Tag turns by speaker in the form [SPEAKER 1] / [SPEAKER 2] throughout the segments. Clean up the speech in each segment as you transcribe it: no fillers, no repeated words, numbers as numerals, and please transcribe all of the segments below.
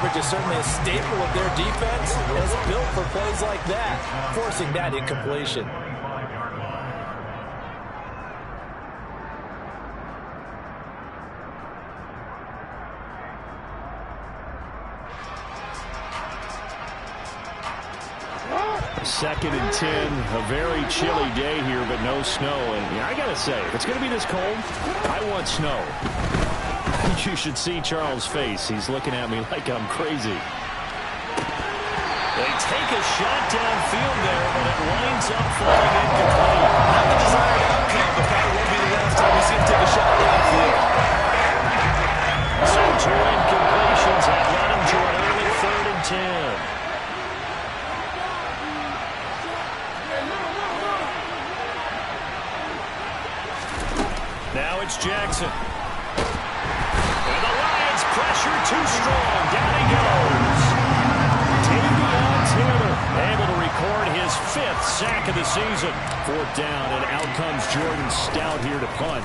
[SPEAKER 1] coverage is certainly a staple of their defense, and it's built for plays like that, forcing that incompletion.
[SPEAKER 2] Second and 10, a very chilly day here, but no snow. And I got to say, if it's going to be this cold, I want snow. You should see Charles' face. He's looking at me like I'm crazy.
[SPEAKER 3] They take a shot downfield there, but it winds up falling incomplete. Not the desired outcome, but probably won't be the last time we see him take a shot downfield. So 2 incompletions have led him to an early 3rd and 10. Now it's Jackson. And the Lions pressure too strong. Down he goes. Davion Taylor able to record his 5th sack of the season. 4th down, and out comes Jordan Stout here to punt.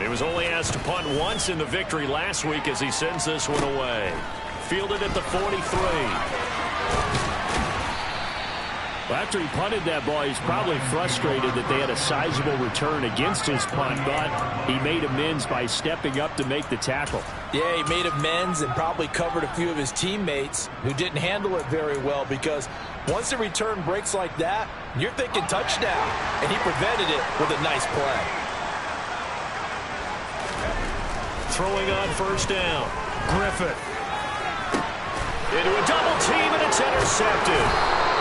[SPEAKER 3] He was only asked to punt once in the victory last week as he sends this one away. Fielded at the 43.
[SPEAKER 2] After he punted that ball, he's probably frustrated that they had a sizable return against his punt, but he made amends by stepping up to make the tackle.
[SPEAKER 1] Yeah, he made amends and probably covered a few of his teammates who didn't handle it very well, because once the return breaks like that, you're thinking touchdown, and he prevented it with a nice play.
[SPEAKER 3] Throwing on 1st down. Griffith. Into a double team, and it's intercepted.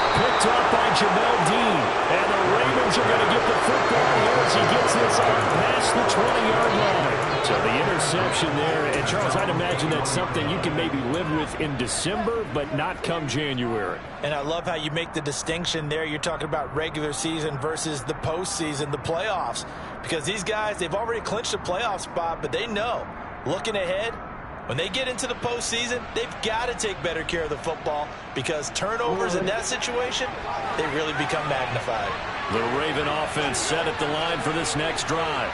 [SPEAKER 2] Picked up by Jamel Dean. And the Ravens are going to get the football here as he gets this up past the 20-yard line. So the interception there. And, Charles, I'd imagine that's something you can maybe live with in December, but not come January.
[SPEAKER 1] And I love how you make the distinction there. You're talking about regular season versus the postseason, the playoffs. Because these guys, they've already clinched a playoff spot, but they know, looking ahead, when they get into the postseason, they've got to take better care of the football, because turnovers in that situation, they really become magnified.
[SPEAKER 3] The Raven offense set at the line for this next drive.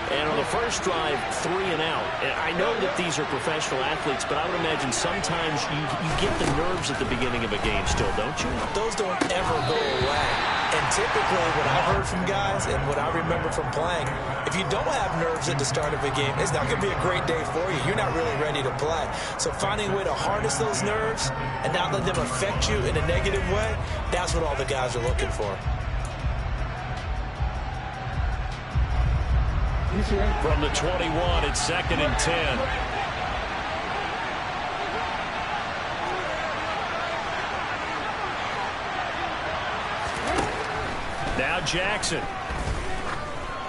[SPEAKER 4] And on the first drive, 3 and out. And I know that these are professional athletes, but I would imagine sometimes you get the nerves at the beginning of a game still, don't you?
[SPEAKER 1] Those don't ever go away. And typically what I've heard from guys and what I remember from playing, if you don't have nerves at the start of a game, it's not going to be a great day for you. You're not really ready to play. So finding a way to harness those nerves and not let them affect you in a negative way, that's what all the guys are looking for.
[SPEAKER 3] From the 21, it's 2nd and 10. Now Jackson.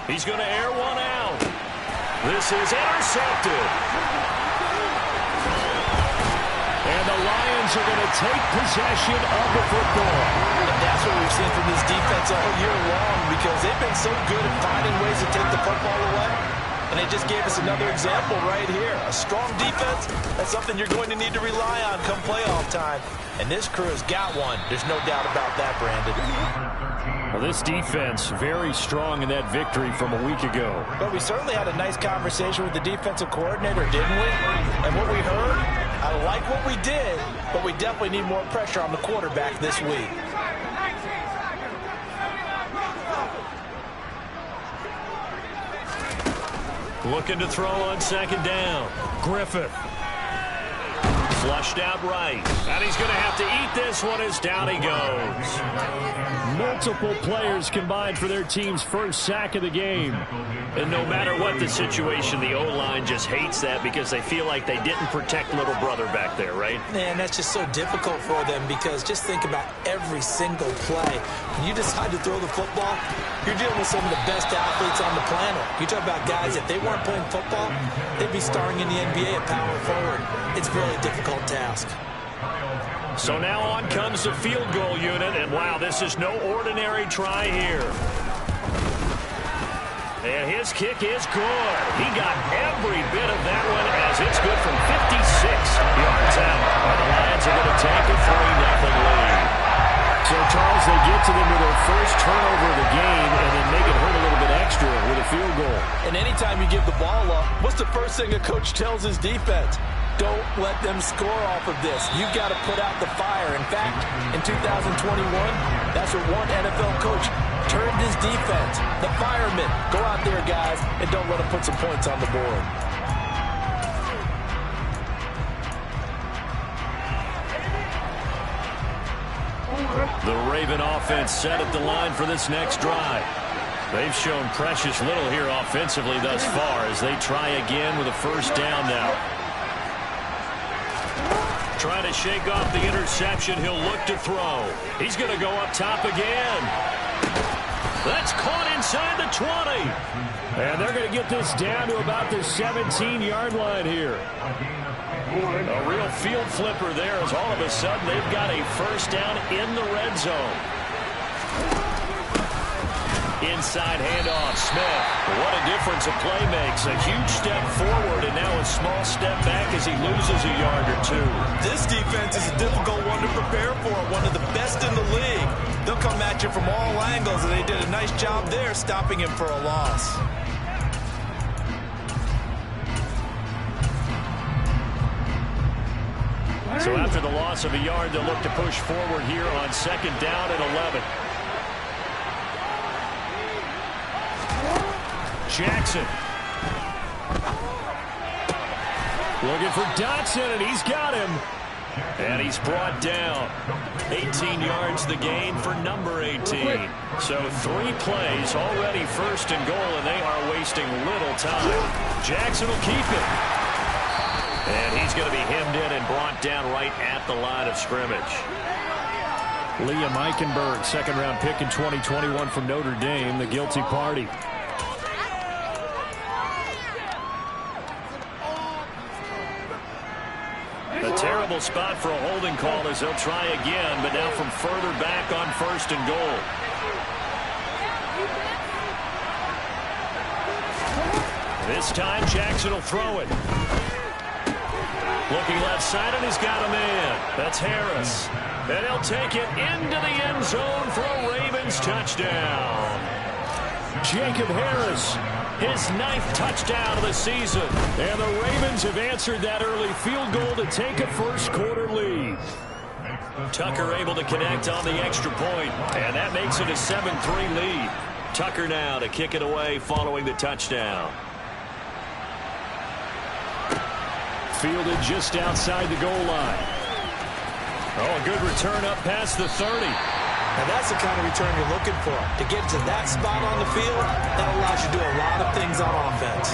[SPEAKER 3] He's going to air one out. This is intercepted. And the Lions are going to take possession of the football.
[SPEAKER 1] And that's what we've seen from this defense all year long, because they've been so good at finding ways to take the football away. And they just gave us another example right here. A strong defense, that's something you're going to need to rely on come playoff time. And this crew has got one. There's no doubt about that, Brandon.
[SPEAKER 2] Well, this defense very strong in that victory from a week ago.
[SPEAKER 1] But we certainly had a nice conversation with the defensive coordinator, didn't we? And what we heard, I like what we did, but we definitely need more pressure on the quarterback this week.
[SPEAKER 3] Looking to throw on 2nd down. Griffith. Flushed out right. And he's going to have to eat this one as down he goes.
[SPEAKER 2] Multiple players combined for their team's first sack of the game.
[SPEAKER 3] And no matter what the situation, the O-line just hates that because they feel like they didn't protect little brother back there, right?
[SPEAKER 1] Man, that's just so difficult for them, because just think about every single play. When you decide to throw the football, you're dealing with some of the best athletes on the planet. You talk about guys, if they weren't playing football, they'd be starring in the NBA at power forward. It's a really difficult task.
[SPEAKER 3] So now on comes the field goal unit, and wow, this is no ordinary try here. And his kick is good. He got every bit of that one, as it's good from 56 yards out. And the Lions are going to take a 3-0 lead.
[SPEAKER 2] So, Charles, they get to them with their first turnover of the game and then make it hurt a little bit extra with a field goal.
[SPEAKER 1] And anytime you give the ball up, what's the first thing a coach tells his defense? Don't let them score off of this. You've got to put out the fire. In fact, in 2021, that's what one NFL coach termed his defense. The firemen. Go out there, guys, and don't let them put some points on the board.
[SPEAKER 3] The Raven offense set at the line for this next drive. They've shown precious little here offensively thus far as they try again with a first down now. Trying to shake off the interception. He'll look to throw. He's going to go up top again. That's caught inside the 20.
[SPEAKER 2] And they're going to get this down to about the 17-yard line here.
[SPEAKER 3] A real field flipper there as all of a sudden they've got a first down in the red zone. Inside handoff, Smith. What a difference a play makes. A huge step forward and now a small step back as he loses a yard or two.
[SPEAKER 1] This defense is a difficult one to prepare for, one of the best in the league. They'll come at you from all angles, and they did a nice job there stopping him for a loss.
[SPEAKER 3] So after the loss of a yard, they'll look to push forward here on second down and 11. Jackson.
[SPEAKER 2] Looking for Dotson, and he's got him.
[SPEAKER 3] And he's brought down. 18 yards the gain for number 18. So 3 plays, already first and goal, and they are wasting little time. Jackson will keep it. And he's going to be hemmed in and brought down right at the line of scrimmage.
[SPEAKER 2] Liam Eichenberg, second-round pick in 2021 from Notre Dame, the guilty party.
[SPEAKER 3] A terrible spot for a holding call as they'll try again, but now from further back on first and goal. This time Jackson will throw it. Looking left side, and he's got a man. That's Harris. And he'll take it into the end zone for a Ravens touchdown.
[SPEAKER 2] Jacob Harris,
[SPEAKER 3] his 9th touchdown of the season.
[SPEAKER 2] And the Ravens have answered that early field goal to take a first-quarter lead.
[SPEAKER 3] Tucker able to connect on the extra point, and that makes it a 7-3 lead. Tucker now to kick it away following the touchdown.
[SPEAKER 2] Fielded just outside the goal line.
[SPEAKER 3] Oh, a good return up past the 30.
[SPEAKER 1] And that's the kind of return you're looking for. To get to that spot on the field, that allows you to do a lot of things on offense.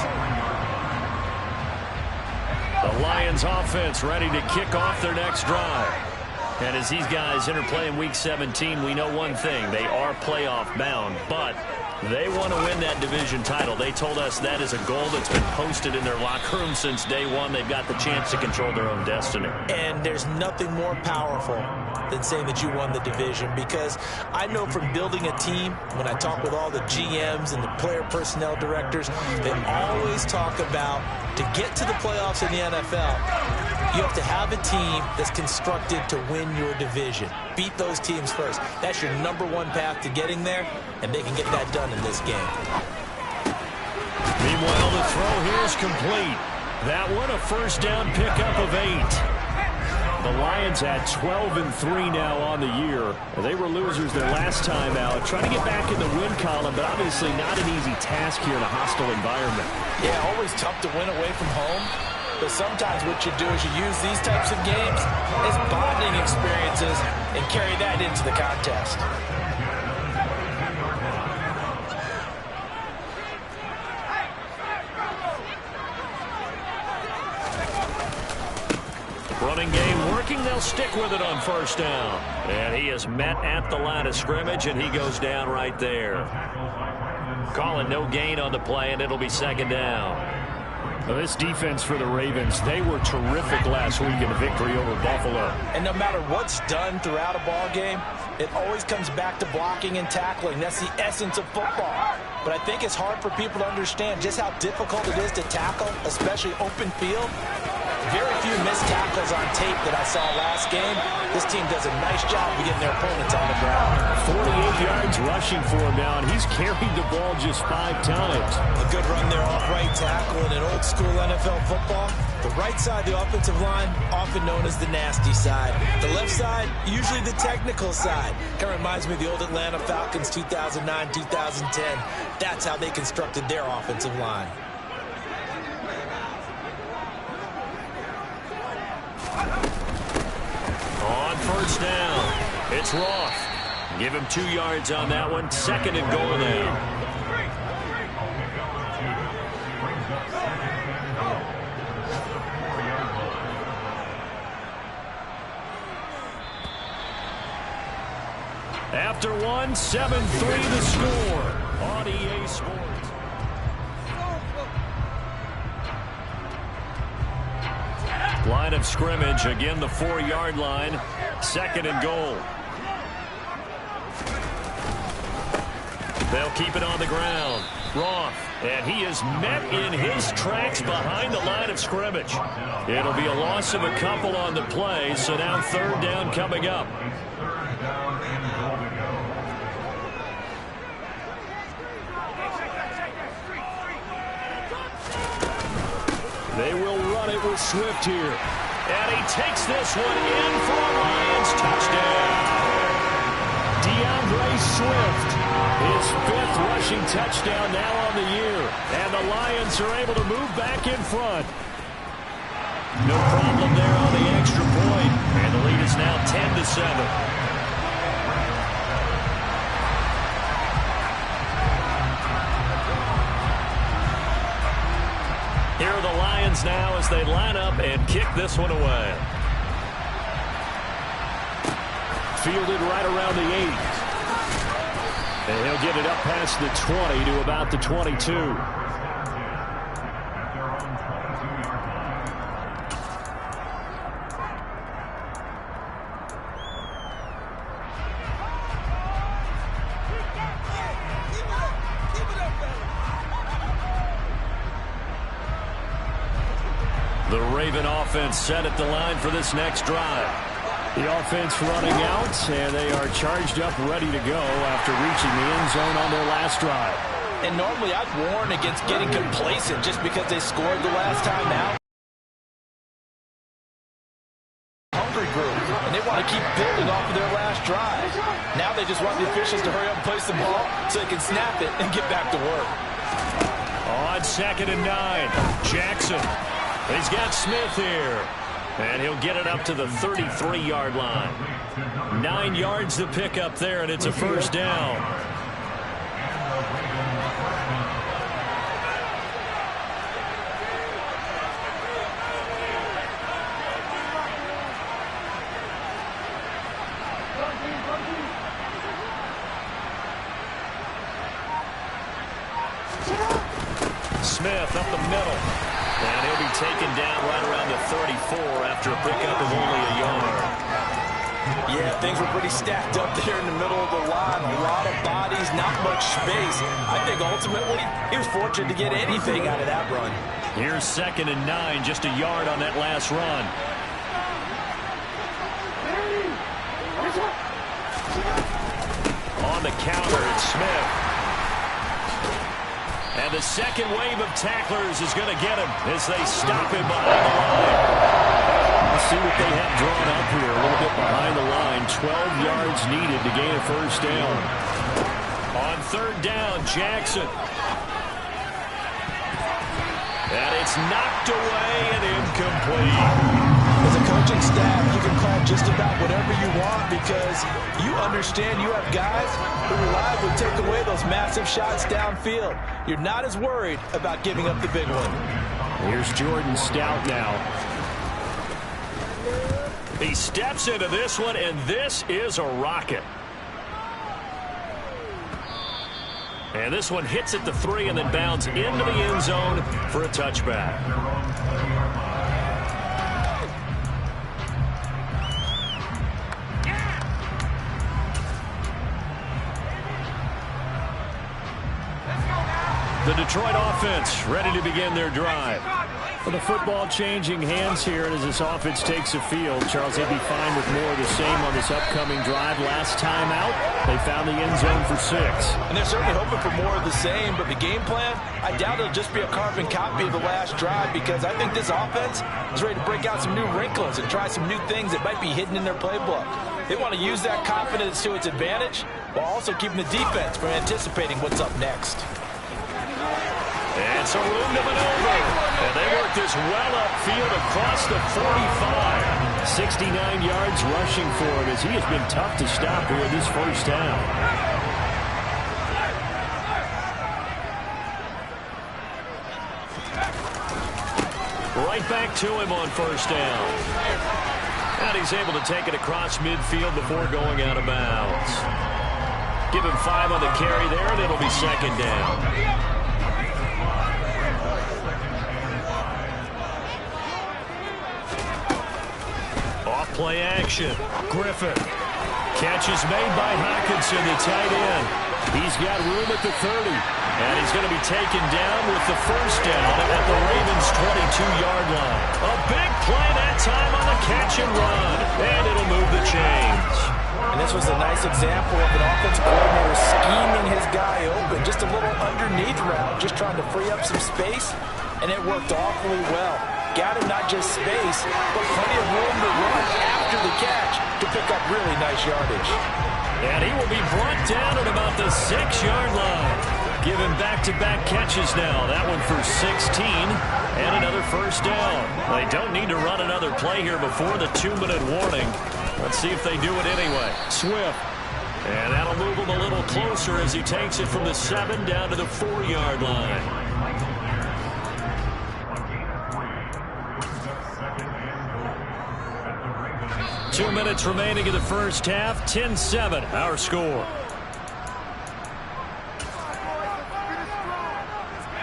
[SPEAKER 3] The Lions offense ready to kick off their next drive. And as these guys interplay in Week 17, we know one thing. They are playoff bound, but they want to win that division title. They told us that is a goal that's been posted in their locker room since day one. They've got the chance to control their own destiny.
[SPEAKER 1] And there's nothing more powerful than saying that you won the division, because I know from building a team, when I talk with all the GMs and the player personnel directors, they always talk about to get to the playoffs in the NFL, you have to have a team that's constructed to win your division. Beat those teams first. That's your #1 path to getting there, and they can get that done in this game.
[SPEAKER 3] Meanwhile, the throw here is complete. That one a first down pickup of 8.
[SPEAKER 2] The Lions at 12-3 now on the year. They were losers their last time out. Trying to get back in the win column, but obviously not an easy task here in a hostile environment.
[SPEAKER 1] Yeah, always tough to win away from home. But sometimes what you do is you use these types of games as bonding experiences and carry that into the contest.
[SPEAKER 3] Running game working. They'll stick with it on first down. And he is met at the line of scrimmage, and he goes down right there. Calling no gain on the play, and it'll be second down.
[SPEAKER 2] Well, this defense for the Ravens, they were terrific last week in a victory over Buffalo.
[SPEAKER 1] And no matter what's done throughout a ball game, it always comes back to blocking and tackling. That's the essence of football. But I think it's hard for people to understand just how difficult it is to tackle, especially open field. very few missed tackles on tape that I saw last game. This team does a nice job of getting their opponents on the ground.
[SPEAKER 2] 48 yards rushing for him now, and he's carried the ball just 5 times.
[SPEAKER 1] A good run there off right tackle. In an old-school NFL football, the right side, the offensive line, often known as the nasty side. The left side, usually the technical side. Kind of reminds me of the old Atlanta Falcons 2009, 2010. That's how they constructed their offensive line.
[SPEAKER 4] On first down, it's Roth. Give him 2 yards on that one. 2nd and goal now. After one, 7-3 the score on EA Sports. Line of scrimmage, again the 4-yard line. 2nd and goal. They'll keep it on the ground. Roth, and he is met in his tracks behind the line of scrimmage. It'll be a loss of a couple on the play, so now 3rd down coming up. They will run it with Swift here. And he takes this one in for a Lions touchdown. DeAndre Swift, his 5th rushing touchdown now on the year. And the Lions are able to move back in front. No problem there on the extra point. And the lead is now 10-7. Here are the Lions now as they line up and kick this one away.
[SPEAKER 2] Fielded right around the 8. And he'll get it up past the 20 to about the 22.
[SPEAKER 4] The Raven offense set at the line for this next drive.
[SPEAKER 2] The offense running out, and they are charged up, ready to go after reaching the end zone on their last drive.
[SPEAKER 1] And normally I'd warn against getting complacent just because they scored the last time out. Hungry group, and they want to keep building off of their last drive. Now they just want the officials to hurry up and place the ball so they can snap it and get back to work.
[SPEAKER 4] On 2nd and 9, Jackson. He's got Smith here. And he'll get it up to the 33-yard line. 9 yards to pick up there, and it's a 1st down. Smith up the middle. And he'll be taken down right around the 34 after a pickup of only a yard.
[SPEAKER 1] Yeah, things were pretty stacked up there in the middle of the line. A lot of bodies, not much space. I think ultimately he was fortunate to get anything out of that run.
[SPEAKER 4] Here's 2nd and 9, just a yard on that last run. On the counter, it's Smith. And the second wave of tacklers is going to get him as they stop him behind the line.
[SPEAKER 2] Let's see what they have drawn up here. A little bit behind the line. 12 yards needed to gain a 1st down.
[SPEAKER 4] On 3rd down, Jackson. And it's knocked away and incomplete.
[SPEAKER 1] As a coaching staff, you can call just about whatever you want because you understand you have guys who reliably take away those massive shots downfield. You're not as worried about giving up the big one.
[SPEAKER 2] Here's Jordan Stout now.
[SPEAKER 4] He steps into this one, and this is a rocket. And this one hits at the 3 and then bounds into the end zone for a touchback. The Detroit offense ready to begin their drive.
[SPEAKER 2] Well, the football changing hands here as this offense takes the field. Charles, they'd be fine with more of the same on this upcoming drive. Last time out, they found the end zone for 6.
[SPEAKER 1] And they're certainly hoping for more of the same, but the game plan, I doubt it'll just be a carbon copy of the last drive, because I think this offense is ready to break out some new wrinkles and try some new things that might be hidden in their playbook. They want to use that confidence to its advantage while also keeping the defense from anticipating what's up next.
[SPEAKER 3] And some room to maneuver. And they work this well upfield across the 45.
[SPEAKER 2] 69 yards rushing for him as he has been tough to stop here this first down.
[SPEAKER 3] Right back to him on first down. And he's able to take it across midfield before going out of bounds. Give him 5 on the carry there, and it'll be second down. Play action. Griffin. Catch is made by Hockenson, the tight end.
[SPEAKER 2] He's got room at the 30.
[SPEAKER 3] And he's going to be taken down with the first down at the Ravens' 22-yard line. A big play that time on the catch and run. And it'll move the chains.
[SPEAKER 1] And this was a nice example of an offensive coordinator scheming his guy open. Just a little underneath route, just trying to free up some space. And it worked awfully well. Got him not just space, but plenty of room to run after the catch to pick up really nice yardage.
[SPEAKER 3] And he will be brought down at about the 6-yard line. Given back-to-back catches now. That one for 16 and another first down. They don't need to run another play here before the 2-minute warning. Let's see if they do it anyway. Swift. And that'll move him a little closer as he takes it from the 7 down to the 4-yard line. 2 minutes remaining in the first half. 10-7, our score.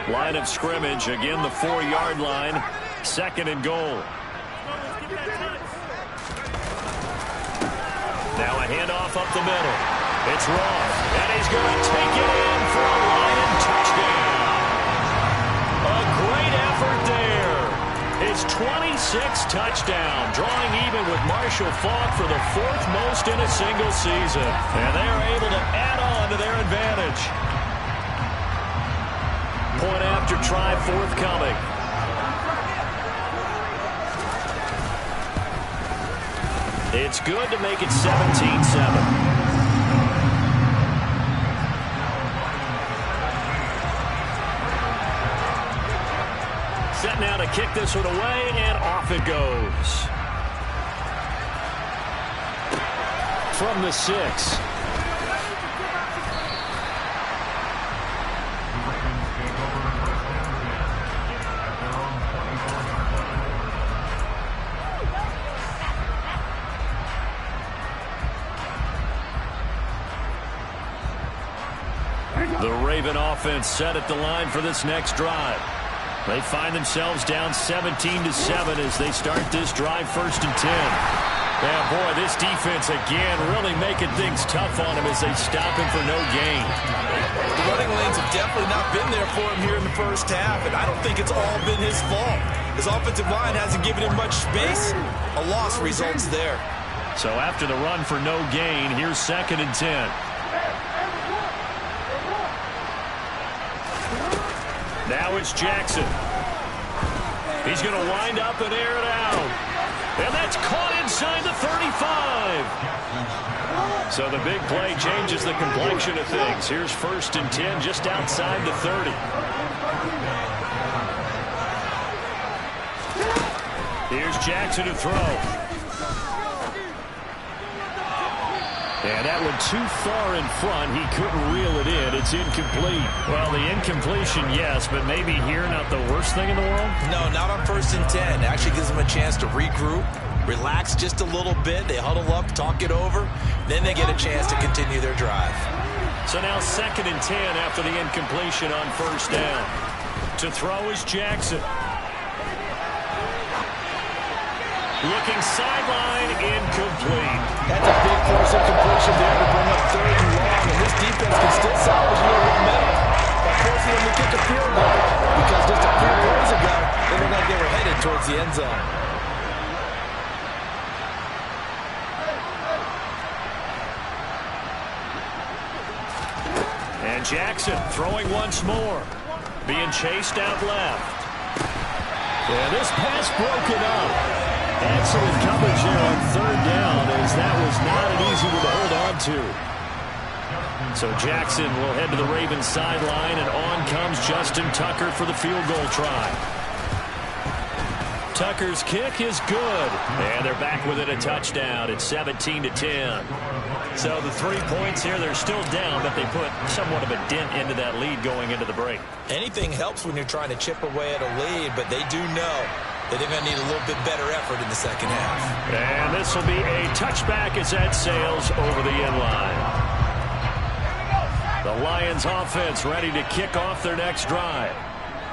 [SPEAKER 3] Line of scrimmage, again the 4-yard line. 2nd and goal. Now a handoff up the middle. It's Ross, and he's going to take it in for a Lion touchdown. A great effort there. His 26th touchdown, drawing even with Marshall Faulk for the 4th most in a single season. And they are able to add on to their advantage. Point after try forthcoming. It's good to make it 17-7. Set now to kick this one away, and off it goes. From the 6. The Raven offense set at the line for this next drive. They find themselves down 17-7 as they start this drive, 1st and 10. Yeah, boy, this defense again really making things tough on him as they stop him for no gain.
[SPEAKER 1] The running lanes have definitely not been there for him here in the first half, and I don't think it's all been his fault. His offensive line hasn't given him much space. A loss results there.
[SPEAKER 3] So after the run for no gain, here's 2nd and 10. Now it's Jackson. He's going to wind up and air it out. And that's caught inside the 35. So the big play changes the complexion of things. Here's 1st and 10 just outside the 30. Here's Jackson to throw. And that one too far in front. He couldn't reel it in. It's incomplete. Well, the incompletion, yes, but maybe here not the worst thing in the world?
[SPEAKER 1] No, not on 1st and 10. Actually gives them a chance to regroup, relax just a little bit. They huddle up, talk it over. Then they get a chance to continue their drive.
[SPEAKER 3] So now 2nd and 10 after the incompletion on 1st down. To throw is Jackson. Looking sideline, incomplete.
[SPEAKER 1] That's a big force of completion there to bring up 3rd and long, and this defense can still salvage a little momentum by forcing them to kick a field goal, because just a few plays ago, It looked like they were headed towards the end zone.
[SPEAKER 3] And Jackson throwing once more. Being chased out left.
[SPEAKER 2] Yeah, this pass broken up. Excellent coverage there on third down, as that was not an easy one to hold on to.
[SPEAKER 3] So Jackson will head to the Ravens sideline, and on comes Justin Tucker for the field goal try. Tucker's kick is good. And they're back within a touchdown. It's 17-10. So the 3 points here, they're still down, but they put somewhat of a dent into that lead going into the break.
[SPEAKER 1] Anything helps when you're trying to chip away at a lead, but they do know that they're going to need a little bit better effort in the second half.
[SPEAKER 3] And this will be a touchback as that sails over the end line. The Lions offense ready to kick off their next drive.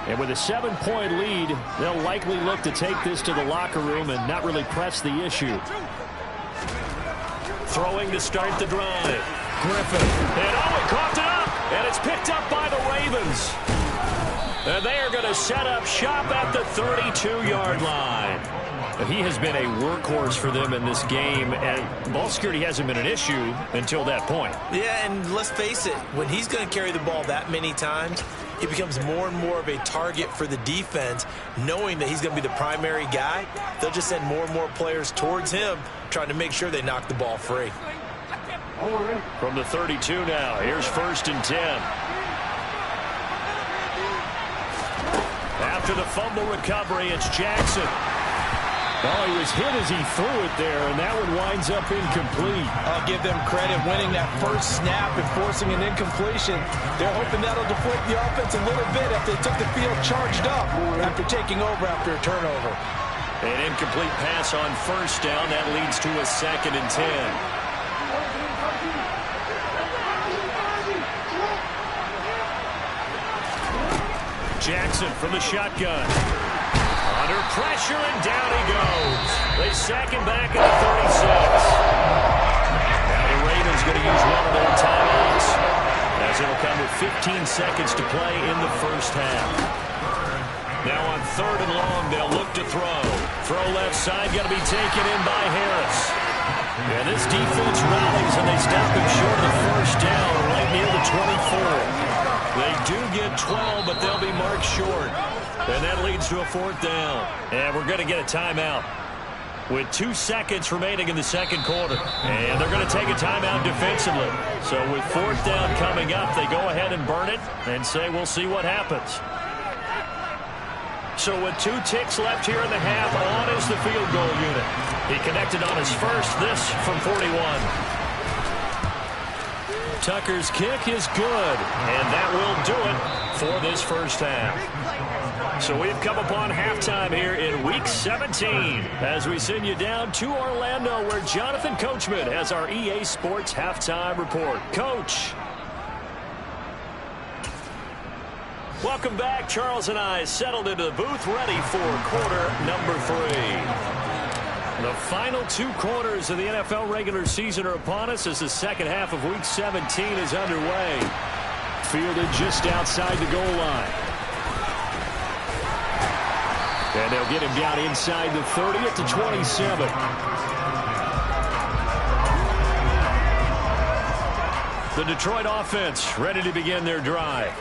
[SPEAKER 2] And with a 7-point lead, they'll likely look to take this to the locker room and not really press the issue.
[SPEAKER 3] Throwing to start the drive. Griffin. And he coughed it up. And it's picked up by the Ravens. And they are going to set up shop at the 32-yard line. He has been a workhorse for them in this game, and ball security hasn't been an issue until that point.
[SPEAKER 1] Yeah, and let's face it, when he's going to carry the ball that many times, he becomes more and more of a target for the defense, knowing that he's going to be the primary guy. They'll just send more and more players towards him, trying to make sure they knock the ball free.
[SPEAKER 3] From the 32 now, here's 1st and 10. After the fumble recovery, it's Jackson.
[SPEAKER 2] Oh, he was hit as he threw it there, and that one winds up incomplete.
[SPEAKER 1] I'll give them credit winning that first snap and forcing an incompletion. They're hoping that'll deflate the offense a little bit after they took the field charged up after taking over after a turnover.
[SPEAKER 3] An incomplete pass on 1st down. That leads to a 2nd and 10. Jackson from the shotgun. Under pressure, and down he goes. They sack him back at the 36. Now the Ravens going to use one of their timeouts, as it'll come with 15 seconds to play in the first half. Now on 3rd and long, they'll look to throw. Throw left side, going to be taken in by Harris. And this defense rallies, and they stop him short of the 1st down, right near the 24. They do get 12, but they'll be marked short. And that leads to a 4th down. And we're going to get a timeout with 2 seconds remaining in the second quarter. And they're going to take a timeout defensively. So with 4th down coming up, they go ahead and burn it and say we'll see what happens. So with 2 ticks left here in the half, on is the field goal unit. He connected on his first, this from 41. Tucker's kick is good, and that will do it for this first half. So we've come upon halftime here in Week 17 as we send you down to Orlando, where Jonathan Coachman has our EA Sports Halftime Report. Coach. Welcome back. Charles and I settled into the booth, ready for quarter number 3. The final 2 quarters of the NFL regular season are upon us as the second half of Week 17 is underway.
[SPEAKER 2] Fielded just outside the goal line. And they'll get him down inside the 30 at the 27.
[SPEAKER 3] The Detroit offense ready to begin their drive.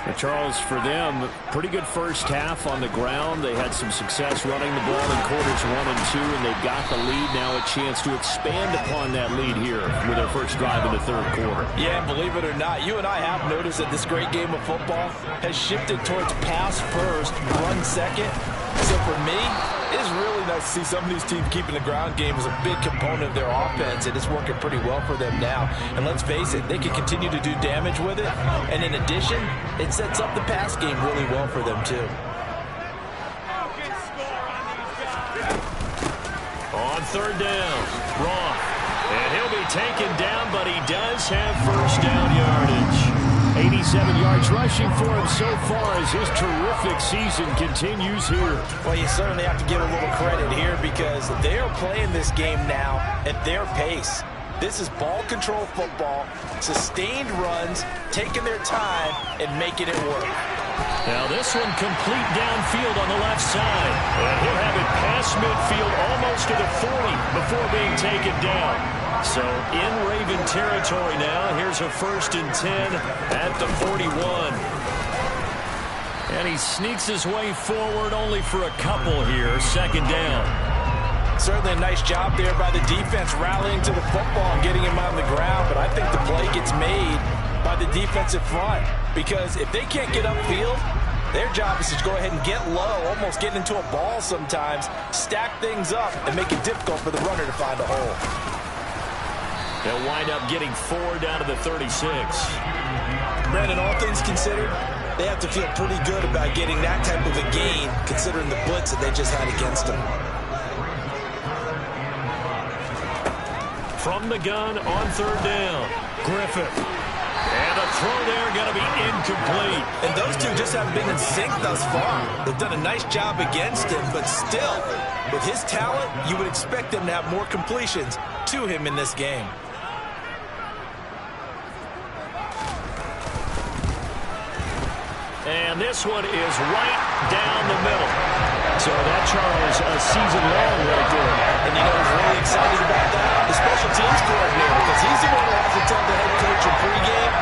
[SPEAKER 2] And Charles, for them, pretty good first half on the ground. They had some success running the ball in quarters 1 and 2, and they've got the lead now, a chance to expand upon that lead here with their first drive in the 3rd quarter.
[SPEAKER 1] Yeah, and believe it or not, you and I have noticed that this great game of football has shifted towards pass first, run second. So for me, it's really nice to see some of these teams keeping the ground game as a big component of their offense, and it's working pretty well for them now. And let's face it, they can continue to do damage with it. And in addition, it sets up the pass game really well for them too.
[SPEAKER 3] On 3rd down, Roth. And he'll be taken down, but he does have first down yardage.
[SPEAKER 2] 87 yards rushing for him so far as his terrific season continues here.
[SPEAKER 1] Well, you certainly have to give a little credit here because they are playing this game now at their pace. This is ball control football, sustained runs, taking their time, and making it work.
[SPEAKER 2] Now this one complete downfield on the left side. And he'll have it past midfield almost to the 40 before being taken down. So in Raven territory now. Here's a 1st and 10 at the 41. And he sneaks his way forward only for a couple here. 2nd down.
[SPEAKER 1] Certainly a nice job there by the defense rallying to the football and getting him on the ground. But I think the play gets made by the defensive front. Because if they can't get upfield, their job is to go ahead and get low, almost get into a ball sometimes, stack things up, and make it difficult for the runner to find a hole.
[SPEAKER 2] They'll wind up getting 4 down to the 36.
[SPEAKER 1] Brandon, all things considered, they have to feel pretty good about getting that type of a gain, considering the blitz that they just had against them.
[SPEAKER 2] From the gun on 3rd down, Griffith. And the throw there going to be incomplete.
[SPEAKER 1] And those two just haven't been in sync thus far. They've done a nice job against him, but still, with his talent, you would expect him to have more completions to him in this game.
[SPEAKER 2] And this one is right down the middle. So that, Charles, a season long right there.
[SPEAKER 1] And you know who's really excited about that? The special teams coordinator, because he's the one who has to tell the head coach in pregame,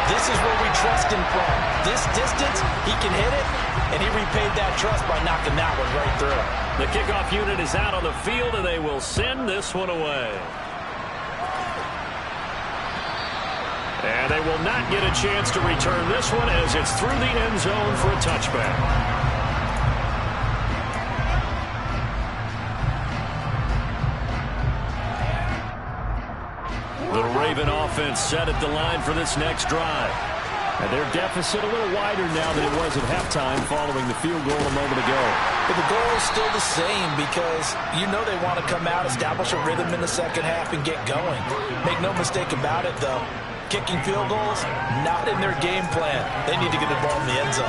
[SPEAKER 1] this is where we trust him from. This distance, he can hit it, and he repaid that trust by knocking that one right through.
[SPEAKER 2] The kickoff unit is out on the field, and they will send this one away. And they will not get a chance to return this one as it's through the end zone for a touchback. The Raven offense set at the line for this next drive. And their deficit a little wider now than it was at halftime following the field goal a moment ago.
[SPEAKER 1] But the goal is still the same because you know they want to come out, establish a rhythm in the second half, and get going. Make no mistake about it, though. Kicking field goals, not in their game plan. They need to get the ball in the end zone.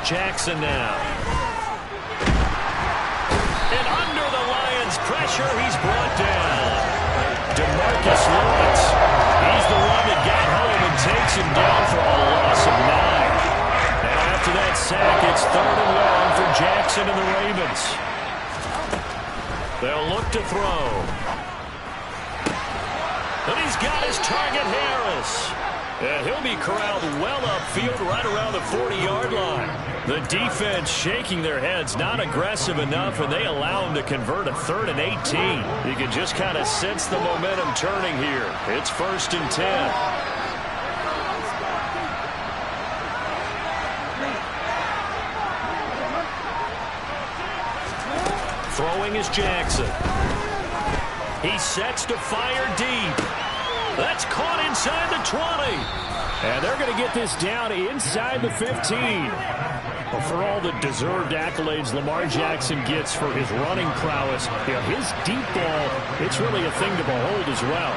[SPEAKER 2] Jackson now. And under the Lions' pressure, he's brought down. DeMarcus Lawrence. He's the one that got home and takes him down for a loss of 9. And after that sack, it's 3rd and long for Jackson and the Ravens. They'll look to throw. And he's got his target, Harris. And he'll be corralled well upfield right around the 40-yard line. The defense shaking their heads, not aggressive enough, and they allow him to convert a 3rd and 18. You can just kind of sense the momentum turning here. It's 1st and 10. Throwing is Jackson. He sets to fire deep. That's caught inside the 20. And they're going to get this down inside the 15. Well, for all the deserved accolades Lamar Jackson gets for his running prowess, you know, his deep ball, it's really a thing to behold as well.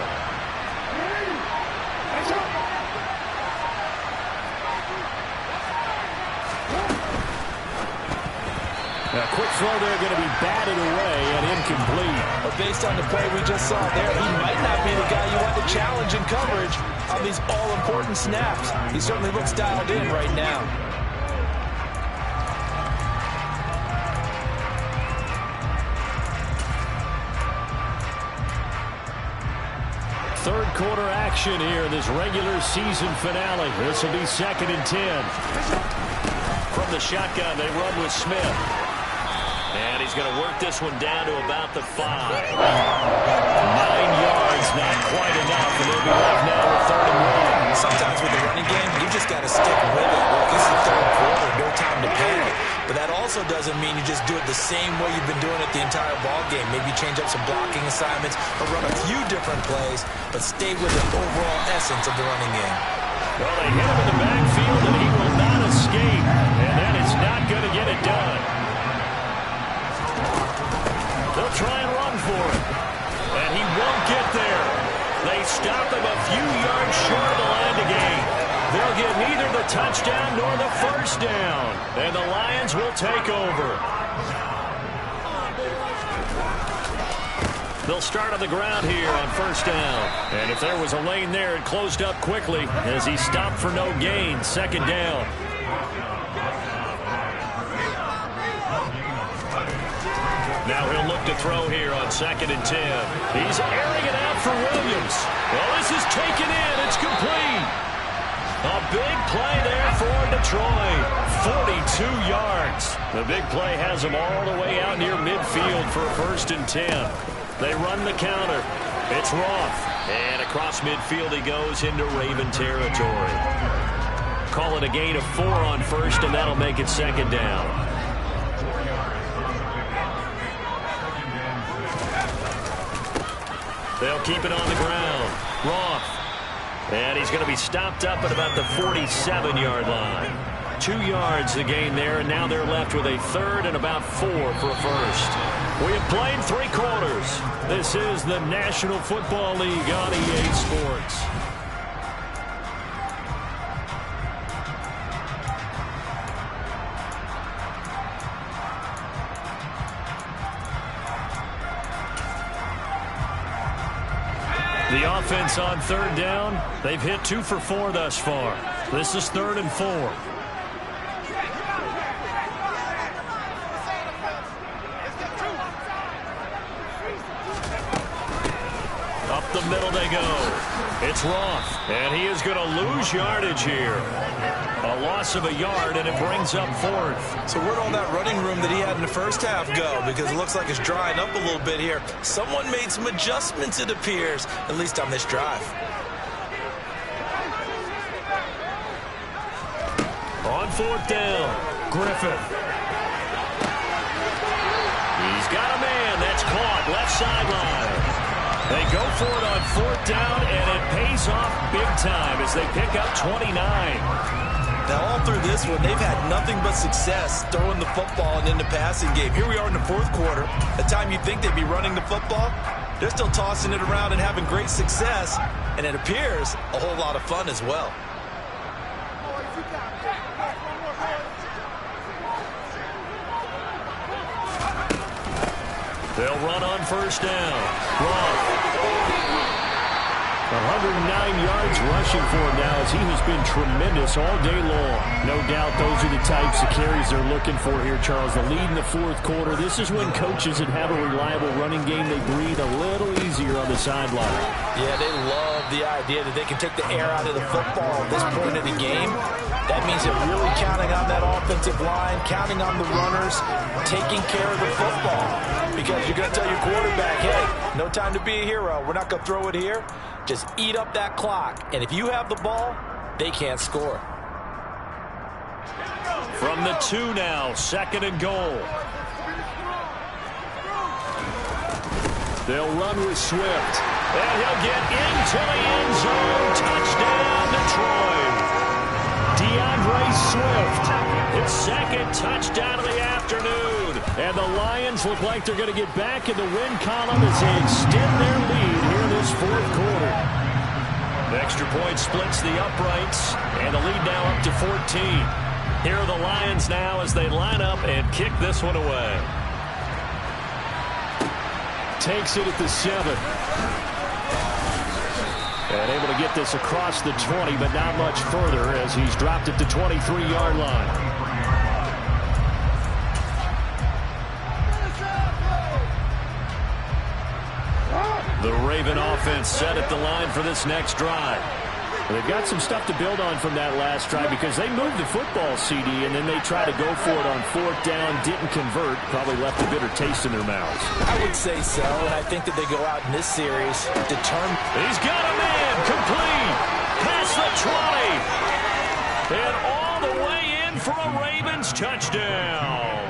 [SPEAKER 2] A quick throw there going to be batted away and incomplete.
[SPEAKER 1] But based on the play we just saw there, he might not be the guy you want to challenge in coverage on these all-important snaps. He certainly looks dialed in right now.
[SPEAKER 2] Third quarter action here in this regular season finale. This will be 2nd and 10. From the shotgun, they run with Smith. And he's going to work this one down to about the 5. 9 yards, not quite enough, and they'll be left now with 3rd and 1.
[SPEAKER 1] Sometimes with the running game, you just got to stick with it. Look, this is the 3rd quarter, no time to panic. But that also doesn't mean you just do it the same way you've been doing it the entire ball game. Maybe change up some blocking assignments or run a few different plays, but stay with the overall essence of the running game.
[SPEAKER 2] Well, they hit him in the backfield, and he will not escape. And that is not going to get it done. They'll try and run for it. And he won't get there. They stop
[SPEAKER 3] touchdown nor the first down. And the Lions will take over. They'll start on the ground here on first down. And if there was a lane there, it closed up quickly as he stopped for no gain. Second down. Now he'll look to throw here on 2nd and 10. He's airing it out for Williams. Well, this is taken in. It's complete. A big play there for Detroit. 42 yards. The big play has them all the way out near midfield for 1st and 10. They run the counter. It's Roth. And across midfield he goes into Raven territory. Call it a gain of 4 on first, and that'll make it 2nd down. They'll keep it on the ground. Roth. And he's going to be stopped up at about the 47-yard line. 2 yards the gain there, and now they're left with a 3rd and about 4 for a first. We have played 3 quarters. This is the National Football League on EA Sports. The offense on 3rd down, they've hit 2 for 4 thus far. This is 3rd and 4. Up the middle they go. It's Roth, and he is going to lose yardage here. A loss of a yard, and it brings up 4th.
[SPEAKER 1] So where'd all that running room that he had in the first half go? Because it looks like it's drying up a little bit here. Someone made some adjustments, it appears, at least on this drive.
[SPEAKER 3] On 4th down, Griffin. He's got a man that's caught left sideline. They go for it on 4th down, and it pays off big time as they pick up 29.
[SPEAKER 1] Now, all through this one, they've had nothing but success throwing the football and in the passing game. Here we are in the 4th quarter. The time you think they'd be running the football, they're still tossing it around and having great success, and it appears a whole lot of fun as well.
[SPEAKER 3] They'll run on 1st down. Roth.
[SPEAKER 2] 109 yards rushing for him now as he has been tremendous all day long. No doubt those are the types of carries they're looking for here, Charles. The lead in the 4th quarter. This is when coaches that have a reliable running game, they breathe a little easier on the sideline.
[SPEAKER 1] Yeah, they love the idea that they can take the air out of the football at this point of the game. That means they're really counting on that offensive line, counting on the runners, taking care of the football. Because you're going to tell your quarterback, hey, no time to be a hero. We're not going to throw it here. Just eat up that clock. And if you have the ball, they can't score.
[SPEAKER 3] From the 2 now, 2nd and goal.
[SPEAKER 2] They'll run with Swift.
[SPEAKER 3] And he'll get into the end zone. Touchdown, Detroit. DeAndre Swift, his 2nd touchdown of the afternoon. And the Lions look like they're going to get back in the win column as they extend their lead here in this 4th quarter. The extra point splits the uprights, and the lead now up to 14. Here are the Lions now as they line up and kick this one away.
[SPEAKER 2] Takes it at the 7. And able to get this across the 20, but not much further as he's dropped at the 23-yard line.
[SPEAKER 3] The Raven offense set at the line for this next drive.
[SPEAKER 2] They've got some stuff to build on from that last drive because they moved the football, CD, and then they tried to go for it on 4th down, didn't convert, probably left a bitter taste in their mouths.
[SPEAKER 1] I would say so, and I think that they go out in this series determined.
[SPEAKER 3] He's got a man, complete, past the 20, and all the way in for a Ravens touchdown.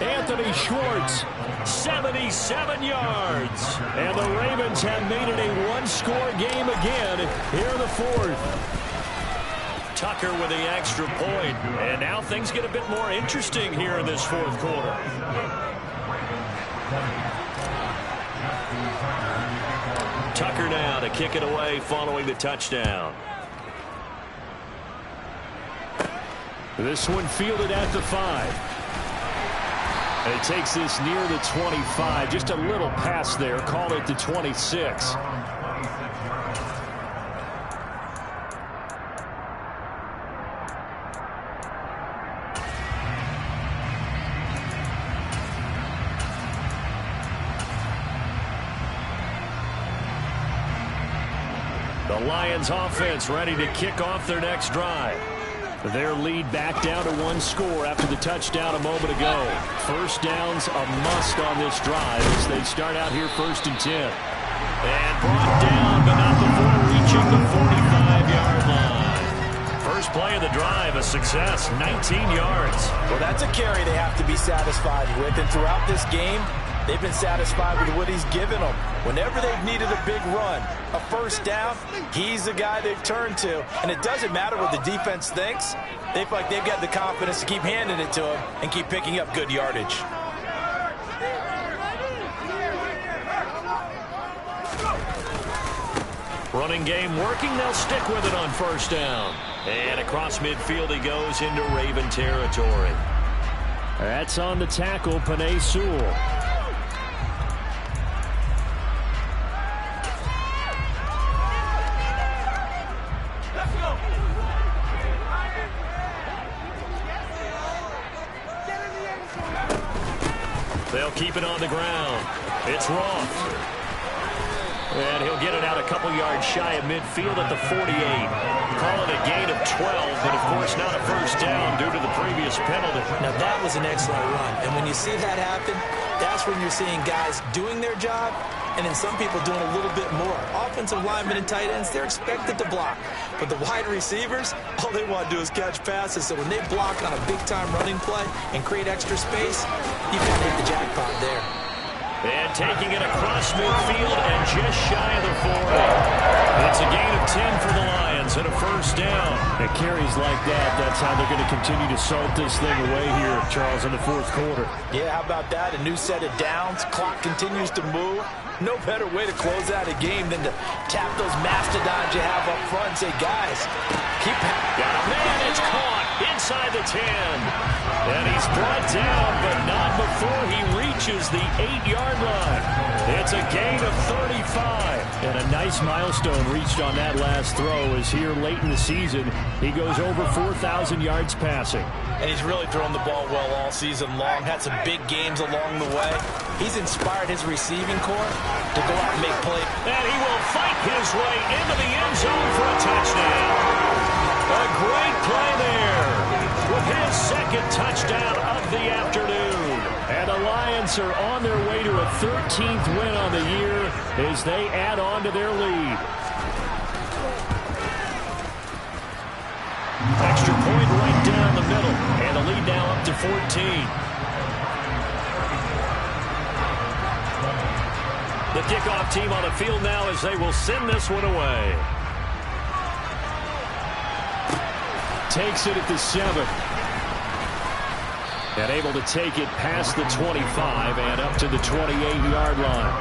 [SPEAKER 2] Anthony Schwartz,
[SPEAKER 3] 77 yards.
[SPEAKER 2] and the Ravens have made it a one-score game again here in the 4th.
[SPEAKER 3] Tucker with the extra point, and now things get a bit more interesting here in this 4th quarter. Tucker now to kick it away following the touchdown.
[SPEAKER 2] This one fielded at the 5. And it takes this near the 25. Just a little pass there. Call it the 26. The Lions offense ready to kick off their next drive. Their lead back down to 1 score after the touchdown a moment ago. First down's a must on this drive as they start out here 1st and 10. And brought down, but not before reaching the 45-yard line. First play of the drive, a success, 19 yards.
[SPEAKER 1] Well, that's a carry they have to be satisfied with. And throughout this game, they've been satisfied with what he's given them. Whenever they've needed a big run, a first down, he's the guy they've turned to. And it doesn't matter what the defense thinks. They feel like they've got the confidence to keep handing it to him and keep picking up good yardage.
[SPEAKER 3] Running game working. They'll stick with it on first down. And across midfield he goes into Raven territory.
[SPEAKER 2] That's on the tackle, Penei Sewell.
[SPEAKER 3] They'll keep it on the ground. It's Roth. And he'll get it out a couple yards shy of midfield at the 48. Call it a gain of 12, but of course not a first down due to the previous penalty.
[SPEAKER 1] Now that was an excellent run. And when you see that happen, that's when you're seeing guys doing their job and then some people doing a little bit more. Offensive linemen and tight ends, they're expected to block. But the wide receivers, all they want to do is catch passes. So when they block on a big-time running play and create extra space, you've got to hit the jackpot there.
[SPEAKER 3] And taking it across midfield and just shy of the 40. It's a gain of 10 for the Lions and a first down.
[SPEAKER 2] And carries like that, that's how they're going to continue to salt this thing away here, Charles, in the 4th quarter.
[SPEAKER 1] Yeah, how about that? A new set of downs. Clock continues to move. No better way to close out a game than to tap those mastodons you have up front and say, guys, keep
[SPEAKER 3] got a man, it's caught inside the 10. And he's brought down, but not before he reaches the 8-yard line. It's a gain of 35.
[SPEAKER 2] And a nice milestone reached on that last throw as here late in the season, he goes over 4,000 yards passing.
[SPEAKER 1] And he's really thrown the ball well all season long. Had some big games along the way. He's inspired his receiving corps to go out and make plays.
[SPEAKER 3] And he will fight his way into the end zone for a touchdown. A great play there with his 2nd touchdown of the afternoon.
[SPEAKER 2] And the Lions are on their way to a 13th win on the year as they add on to their lead.
[SPEAKER 3] Extra point right down the middle. And the lead now up to 14. The kickoff team on the field now as they will send this one away.
[SPEAKER 2] Takes it at the 7. And able to take it past the 25 and up to the 28-yard line.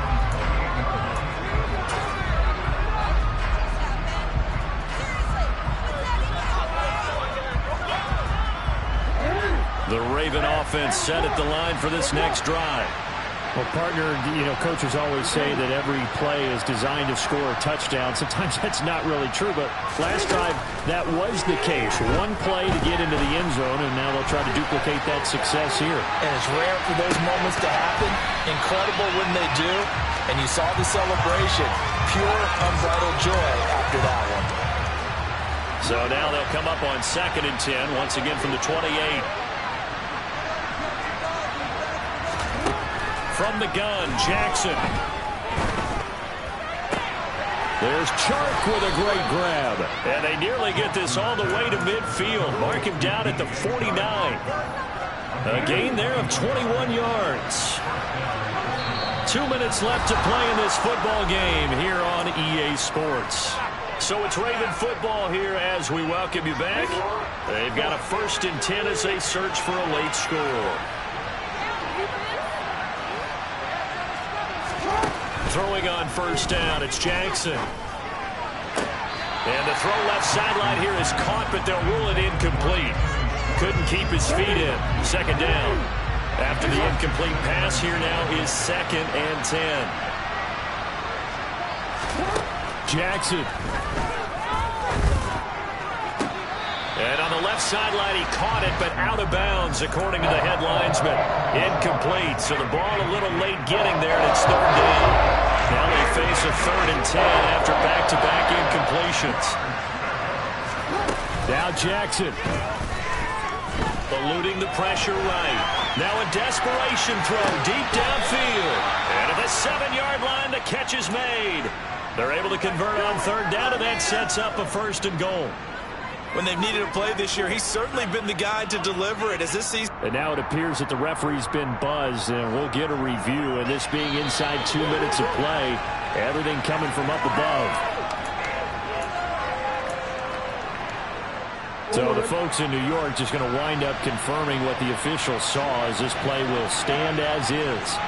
[SPEAKER 3] The Raven offense set at the line for this next drive.
[SPEAKER 2] Well, partner, coaches always say that every play is designed to score a touchdown. Sometimes that's not really true, but last drive, that was the case. One play to get into the end zone, and now they'll try to duplicate that success here.
[SPEAKER 1] And it's rare for those moments to happen. Incredible when they do. And you saw the celebration. Pure, unbridled joy after that one.
[SPEAKER 3] So now they'll come up on 2nd and 10, once again from the 28. From the gun, Jackson.
[SPEAKER 2] There's Chark with a great grab.
[SPEAKER 3] And they nearly get this all the way to midfield. Mark him down at the 49. A gain there of 21 yards. 2 minutes left to play in this football game here on EA Sports. So it's Raven football here as we welcome you back. They've got a 1st and 10 as they search for a late score. Throwing on first down, it's Jackson. And the throw left sideline here is caught, but they'll rule it incomplete. couldn't keep his feet in. Second down. After the incomplete pass, here now is 2nd and 10.
[SPEAKER 2] Jackson.
[SPEAKER 3] And on the left sideline, he caught it, but out of bounds, according to the head linesman. Incomplete, so the ball a little late getting there, and it's 3rd down. Now they face a 3rd and 10 after back-to-back incompletions.
[SPEAKER 2] Now Jackson.
[SPEAKER 3] Eluding the pressure right. Now a desperation throw deep downfield. And at the 7-yard line, the catch is made. They're able to convert on 3rd down, and that sets up a 1st and goal.
[SPEAKER 1] When they've needed a play this year, he's certainly been the guy to deliver it as this season.
[SPEAKER 2] And now it appears that the referee's been buzzed, and we'll get a review. And this being inside 2 minutes of play, everything coming from up above. So the folks in New York just going to wind up confirming what the official saw, as this play will stand as is.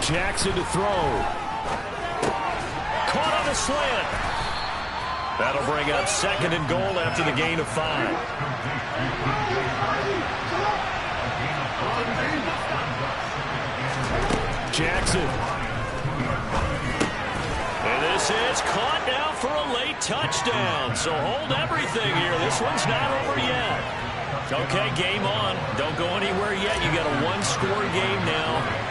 [SPEAKER 2] Jackson to throw.
[SPEAKER 3] Caught on the slant. That'll bring up 2nd and goal after the gain of 5.
[SPEAKER 2] Jackson.
[SPEAKER 3] And this is caught now for a late touchdown. So hold everything here. This one's not over yet. Okay, game on. Don't go anywhere yet. You got a 1-score game now.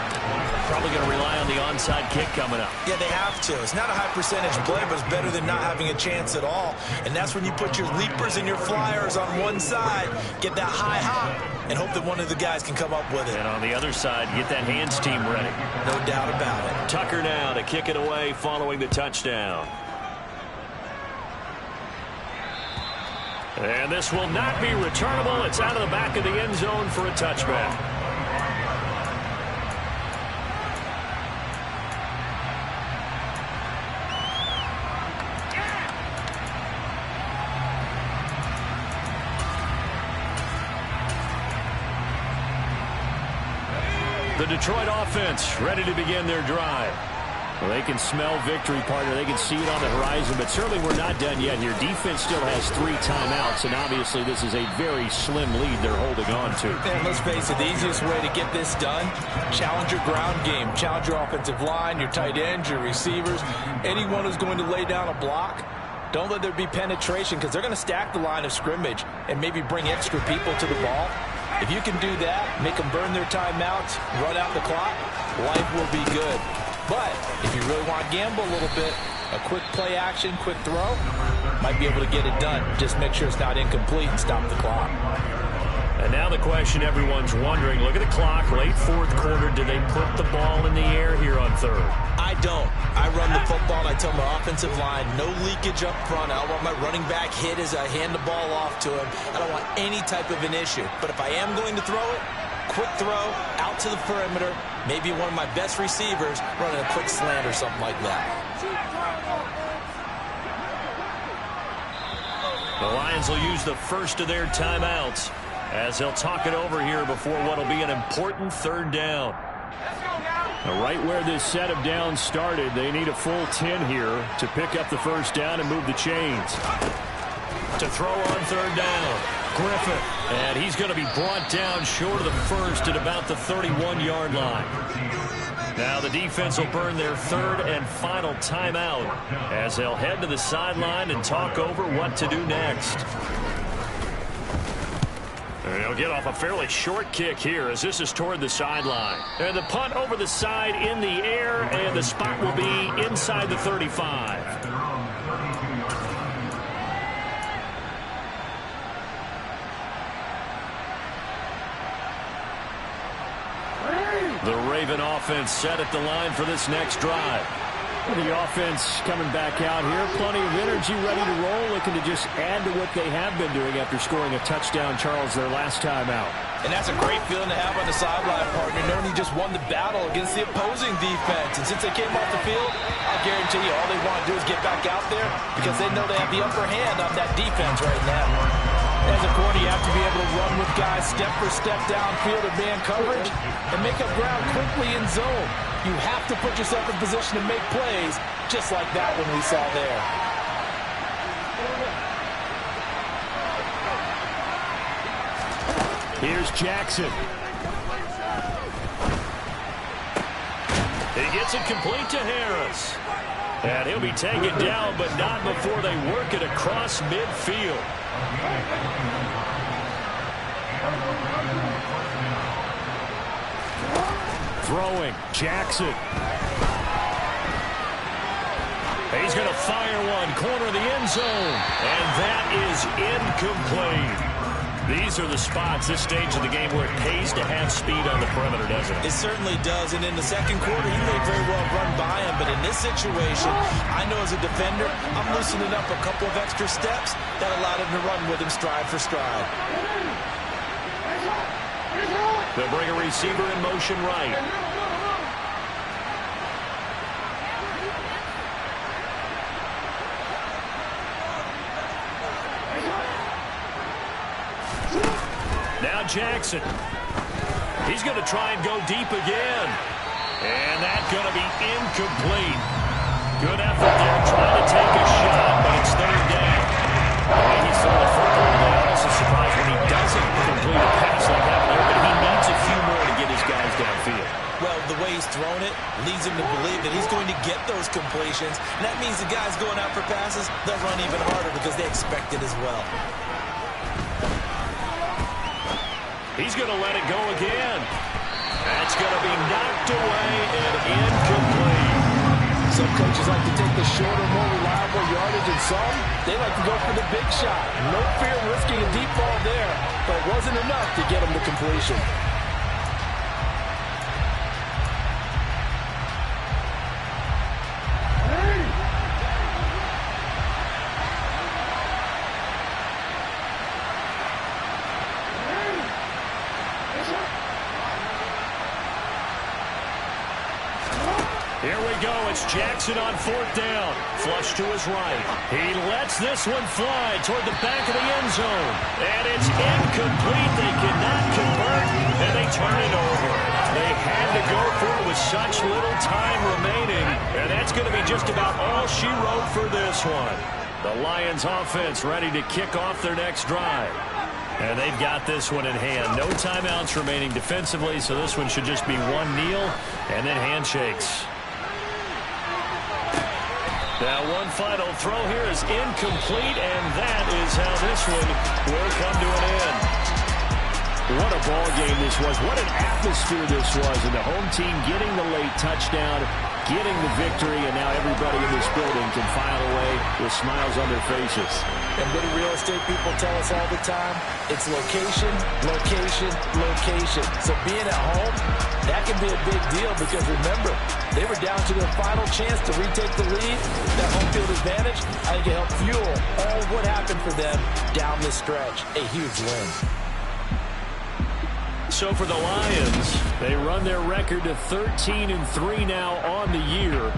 [SPEAKER 3] Probably going to rely on the onside kick coming up.
[SPEAKER 1] Yeah, they have to. It's not a high percentage play, but it's better than not having a chance at all. And that's when you put your leapers and your flyers on one side, get that high hop, and hope that one of the guys can come up with it.
[SPEAKER 3] And on the other side, get that hands team ready.
[SPEAKER 1] No doubt about it.
[SPEAKER 3] Tucker now to kick it away following the touchdown. And this will not be returnable. It's out of the back of the end zone for a touchback. The Detroit offense ready to begin their drive.
[SPEAKER 2] Well, they can smell victory, partner. They can see it on the horizon, but certainly we're not done yet here. Defense still has 3 timeouts, and obviously this is a very slim lead they're holding on to.
[SPEAKER 1] And let's face it, the easiest way to get this done, challenge your ground game. Challenge your offensive line, your tight ends, your receivers, anyone who's going to lay down a block. Don't let there be penetration, because they're going to stack the line of scrimmage and maybe bring extra people to the ball. If you can do that, make them burn their timeouts, run out the clock, life will be good. But if you really want to gamble a little bit, a quick play action, quick throw, might be able to get it done. Just make sure it's not incomplete and stop the clock.
[SPEAKER 3] And now the question everyone's wondering, look at the clock, late 4th quarter, do they put the ball in the air here on 3rd?
[SPEAKER 1] I don't. I run the football, and I tell my offensive line, no leakage up front. I don't want my running back hit as I hand the ball off to him. I don't want any type of an issue. But if I am going to throw it, quick throw, out to the perimeter, maybe one of my best receivers running a quick slant or something like that.
[SPEAKER 3] The Lions will use the first of their timeouts as they'll talk it over here before what will be an important 3rd down.
[SPEAKER 2] Now, right where this set of downs started, they need a full 10 here to pick up the 1st down and move the chains.
[SPEAKER 3] To throw on 3rd down, Griffin. And he's going to be brought down short of the 1st at about the 31-yard line. Now the defense will burn their 3rd and final timeout as they'll head to the sideline and talk over what to do next. And they'll get off a fairly short kick here as this is toward the sideline. And the punt over the side in the air, and the spot will be inside the 35. The Raven offense set at the line for this next drive.
[SPEAKER 2] The offense coming back out here. Plenty of energy, ready to roll, looking to just add to what they have been doing after scoring a touchdown, Charles, their last time out.
[SPEAKER 1] And that's a great feeling to have on the sideline, partner, knowing he just won the battle against the opposing defense. And since they came off the field, I guarantee you all they want to do is get back out there because they know they have the upper hand on that defense right now. As a corner, you have to be able to run with guys step for step downfield in man coverage and make up ground quickly in zone. You have to put yourself in position to make plays, just like that one we saw there.
[SPEAKER 2] Here's Jackson.
[SPEAKER 3] He gets it complete to Harris. And he'll be taken down, but not before they work it across midfield.
[SPEAKER 2] Throwing, Jackson.
[SPEAKER 3] He's going to fire one, corner of the end zone. And that is incomplete. These are the spots, this stage of the game, where it pays to have speed on the perimeter, doesn't it?
[SPEAKER 1] It certainly does, and in the second quarter, he may very well run by him, but in this situation, I know as a defender, I'm loosening up a couple of extra steps that allowed him to run with him stride for stride.
[SPEAKER 3] They'll bring a receiver in motion right. Now Jackson. He's going to try and go deep again. And that's going to be incomplete. Good effort there trying to take a shot, but it's third down. The way he's throwing the football there, I'm also surprised when he doesn't complete a pass like that there, but he needs a few more to get his guys downfield.
[SPEAKER 1] Well, the way he's thrown it leads him to believe that he's going to get those completions. And that means the guys going out for passes, they'll run even harder because they expect it as well.
[SPEAKER 3] He's going to let it go again. That's going to be knocked away and incomplete.
[SPEAKER 1] Some coaches like to take the shorter, more reliable yardage, and some, they like to go for the big shot. No fear of risking a deep ball there, but it wasn't enough to get him to completion.
[SPEAKER 3] Here we go. It's Jackson on fourth down. Flush to his right. He lets this one fly toward the back of the end zone. And it's incomplete. They cannot convert, and they turn it over. They had to go for it with such little time remaining. And that's going to be just about all she wrote for this one. The Lions offense ready to kick off their next drive. And they've got this one in hand. No timeouts remaining defensively, so this one should just be one kneel and then handshakes. Now one final throw here is incomplete, and that is how this one will come to an end.
[SPEAKER 2] What a ball game this was. What an atmosphere this was. And the home team getting the late touchdown, getting the victory, and now everybody in this building can file away with smiles on their faces.
[SPEAKER 1] And what do real estate people tell us all the time? It's location, location, location. So being at home, that can be a big deal because remember, they were down to their final chance to retake the lead. That home field advantage, I think it helped fuel all of what happened for them down this stretch. A huge win.
[SPEAKER 3] So for the Lions,
[SPEAKER 2] They run their record to 13-3 now on the year.